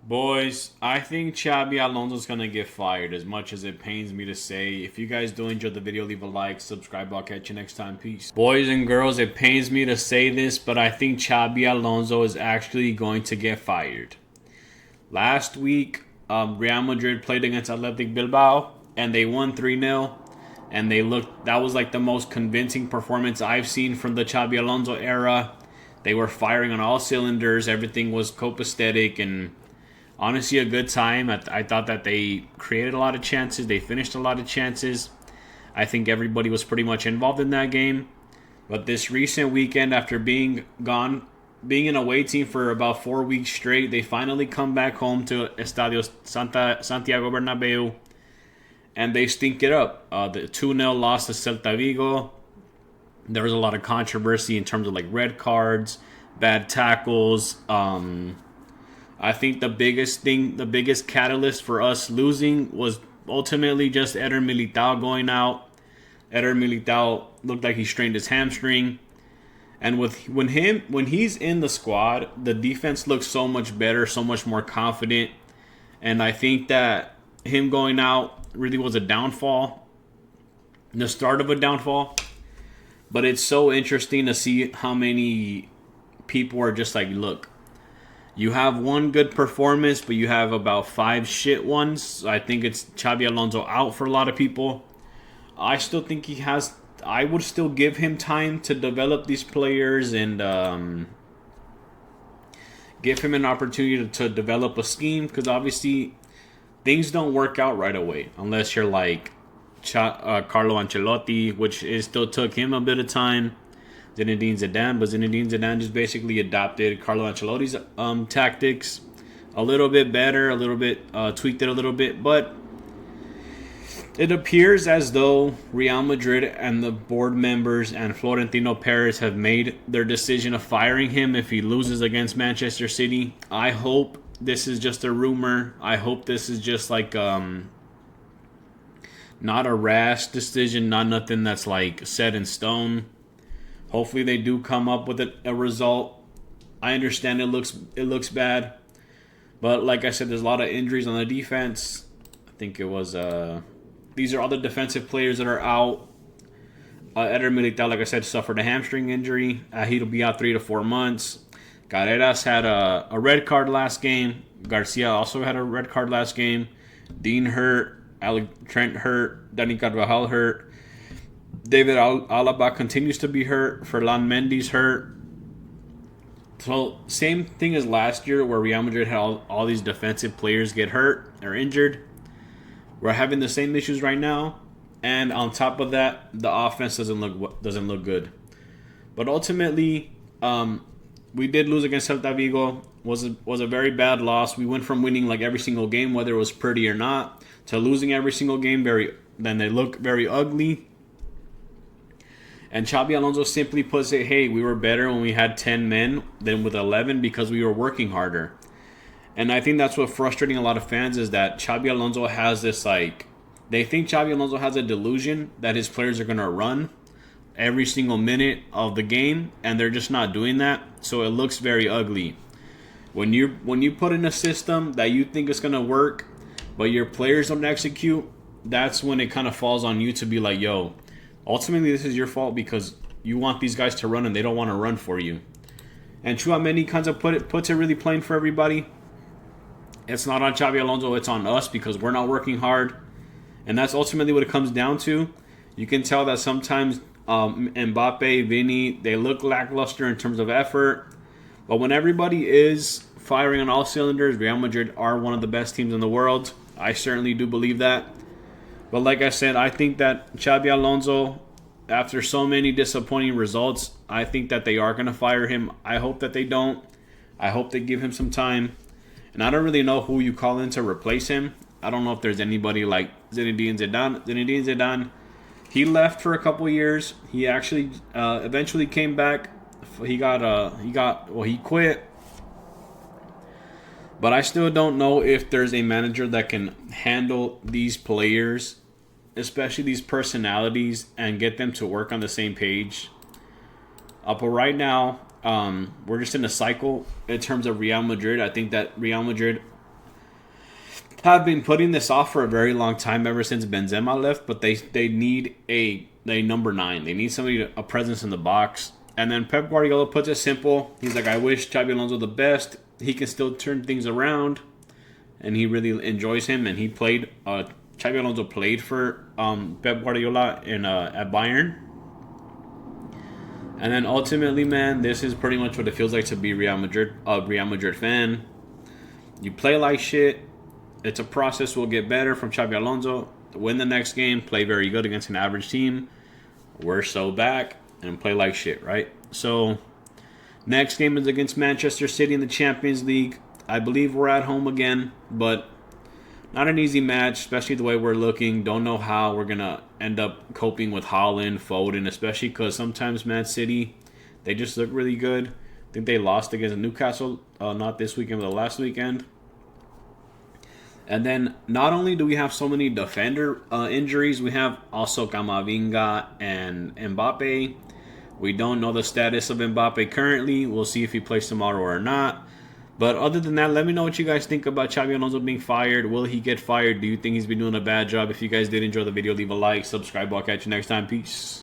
Boys, I think Xabi Alonso's gonna get fired. As much as it pains me to say, if you guys do enjoy the video, leave a like, subscribe. I'll catch you next time. Peace. Boys and girls, it pains me to say this, but I think Xabi Alonso is actually going to get fired. Last week, Real Madrid played against Athletic Bilbao, and they won 3-0. And that was like the most convincing performance I've seen from the Xabi Alonso era. They were firing on all cylinders. Everything was copacetic and honestly a good time. I thought that they created a lot of chances. They finished a lot of chances. I think everybody was pretty much involved in that game. But this recent weekend, after being an away team for about 4 weeks straight, they finally come back home to Estadio Santiago Bernabeu, and they stink it up. The 2-0 loss to Celta Vigo. There was a lot of controversy in terms of like red cards, bad tackles. I think the biggest catalyst for us losing was ultimately just Eder Militao going out. Eder Militao looked like he strained his hamstring. And when he's in the squad, the defense looks so much better, so much more confident. And I think that him going out really was a downfall, the start of a downfall. But it's so interesting to see how many people are just like, look, you have one good performance, but you have about 5 shit ones. I think it's Xabi Alonso out for a lot of people. I still think I would still give him time to develop these players and give him an opportunity to develop a scheme, because things don't work out right away unless you're like Carlo Ancelotti, which still took him a bit of time. Zinédine Zidane, but Zinédine Zidane just basically adopted Carlo Ancelotti's tactics a little bit better, a little bit tweaked it a little bit, but it appears as though Real Madrid and the board members and Florentino Perez have made their decision of firing him if he loses against Manchester City. I hope this is just a rumor. I hope this is just like not a rash decision, not nothing that's like set in stone. Hopefully they do come up with a result. I understand it looks bad, but like I said, there's a lot of injuries on the defense. I think it was these are all the defensive players that are out. Eder Militao, like I said, suffered a hamstring injury. He'll be out 3 to 4 months. Carreras had a red card last game. Garcia also had a red card last game. Dean hurt. Trent hurt. Dani Carvajal hurt. David Alaba continues to be hurt. Ferland Mendy's hurt. So same thing as last year where Real Madrid had all these defensive players get hurt or injured. We're having the same issues right now. And on top of that, the offense doesn't look good. But ultimately, we did lose against Celta Vigo. Was a very bad loss. We went from winning like every single game, whether it was pretty or not, to losing every single game. Then they look very ugly. And Xabi Alonso simply puts it, hey, we were better when we had 10 men than with 11 because we were working harder. And I think that's what's frustrating a lot of fans is that Xabi Alonso has this they think Xabi Alonso has a delusion that his players are going to run every single minute of the game, and they're just not doing that. So it looks very ugly. When you put in a system that you think is going to work, but your players don't execute, that's when it kind of falls on you to be like, yo, ultimately this is your fault because you want these guys to run and they don't want to run for you. And Chouameni kind of puts it really plain for everybody. It's not on Xabi Alonso, it's on us because we're not working hard. And that's ultimately what it comes down to. You can tell that sometimes Mbappe, Vini, they look lackluster in terms of effort. But when everybody is firing on all cylinders, Real Madrid are one of the best teams in the world. I certainly do believe that. But like I said, I think that Xabi Alonso, after so many disappointing results, I think that they are going to fire him. I hope that they don't. I hope they give him some time. And I don't really know who you call in to replace him. I don't know if there's anybody like Zinédine Zidane. Zinédine Zidane, he left for a couple years. He actually eventually came back. He quit. But I still don't know if there's a manager that can handle these players, especially these personalities, and get them to work on the same page. But right now, we're just in a cycle in terms of Real Madrid. I think that Real Madrid have been putting this off for a very long time, ever since Benzema left. But they need a number 9. They need somebody, a presence in the box. And then Pep Guardiola puts it simple. He's like, I wish Xabi Alonso the best. He can still turn things around, and he really enjoys him. And he played. Xabi Alonso played for Pep Guardiola at Bayern. And then ultimately, man, this is pretty much what it feels like to be Real Madrid fan. You play like shit. It's a process. Will get better from Xabi Alonso. Win the next game. Play very good against an average team. We're so back and play like shit, right? So next game is against Manchester City in the Champions League. I believe we're at home again, but not an easy match, especially the way we're looking. Don't know how we're going to end up coping with Haaland, Foden, especially because sometimes Man City, they just look really good. I think they lost against Newcastle, not this weekend, but the last weekend. And then not only do we have so many defender injuries, we have also Camavinga and Mbappe. We don't know the status of Mbappe currently. We'll see if he plays tomorrow or not. But other than that, let me know what you guys think about Xabi Alonso being fired. Will he get fired? Do you think he's been doing a bad job? If you guys did enjoy the video, leave a like, subscribe. I'll catch you next time. Peace.